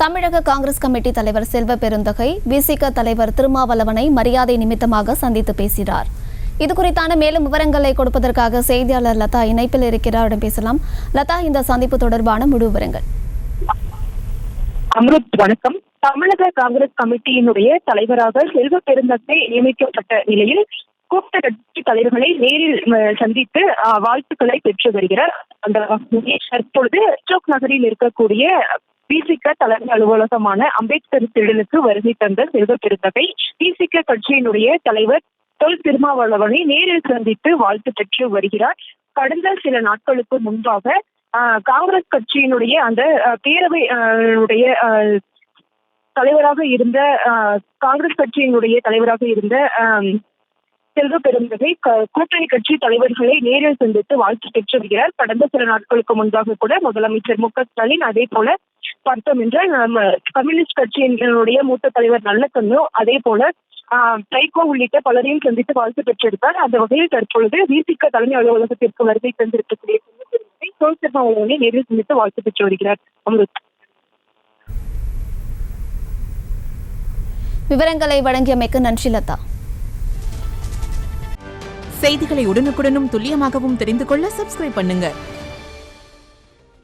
தமிழக காங்கிரஸ் கமிட்டி தலைவர் செல்வ பெருந்தகை விசிக தலைவர் திருமாவளவனை மரியாதை நிமித்தமாக சந்தித்து பேசினார். இதுகுறித்தான மேலும் விவரங்களை கொடுப்பதற்காக செய்தியாளர் லதா இணைப்பில் இருக்கிறாரிடம் பேசலாம். லதா, இந்த சந்திப்பு தொடர்பான முழு விவரங்கள். அம்ருத், வணக்கம். தமிழக காங்கிரஸ் கமிட்டியினுடைய தலைவராக செல்வ பெருந்தகை நியமிக்கப்பட்ட நிலையில் கூட்ட கட்சி தலைவர்களை நேரில் சந்தித்து வாழ்த்துக்களை பெற்று வருகிறார். அந்த தற்பொழுது அசோக் நகரில் இருக்கக்கூடிய விசிக தலைமை அலுவலகமான அம்பேத்கர் திடலுக்கு வருகை தந்த செல்வ பெருந்தகை விசிக கட்சியினுடைய தலைவர் தொல் திருமாவளவனை நேரில் சந்தித்து வாழ்த்து பெற்று வருகிறார். கடந்த சில நாட்களுக்கு முன்பாக காங்கிரஸ் கட்சியினுடைய அந்த பேரவை தலைவராக இருந்த காங்கிரஸ் கட்சியினுடைய தலைவராக இருந்த செல்வ பெருந்தகை கூட்டணி கட்சி தலைவர்களை நேரில் சந்தித்து வாழ்த்து பெற்று வருகிறார். கடந்த சில நாட்களுக்கு முன்பாக கூட முதலமைச்சர் மு.க.ஸ்டாலின், அதே போல பார்த்தோம் என்றால் கம்யூனிஸ்ட் கட்சியினுடைய மூத்த தலைவர் நல்லக்கண்ணு, அதே போல தைகோ உள்ளிட்ட பலரையும் சந்தித்து வாழ்த்து பெற்றிருக்கார். அந்த வகையில் தற்பொழுது விசிக தலைமை அலுவலகத்திற்கு வருகை தந்திருக்கக்கூடிய தொல் திருமாவளவனை நேரில் சந்தித்து வாழ்த்து பெற்று வருகிறார். அம்ருத், விவரங்களை வழங்கியமைக்கு நன்றி லதா. செய்திகளை உடனுக்குடனும் துல்லியமாகவும் தெரிந்து கொள்ள சப்ஸ்கிரைப் பண்ணுங்க.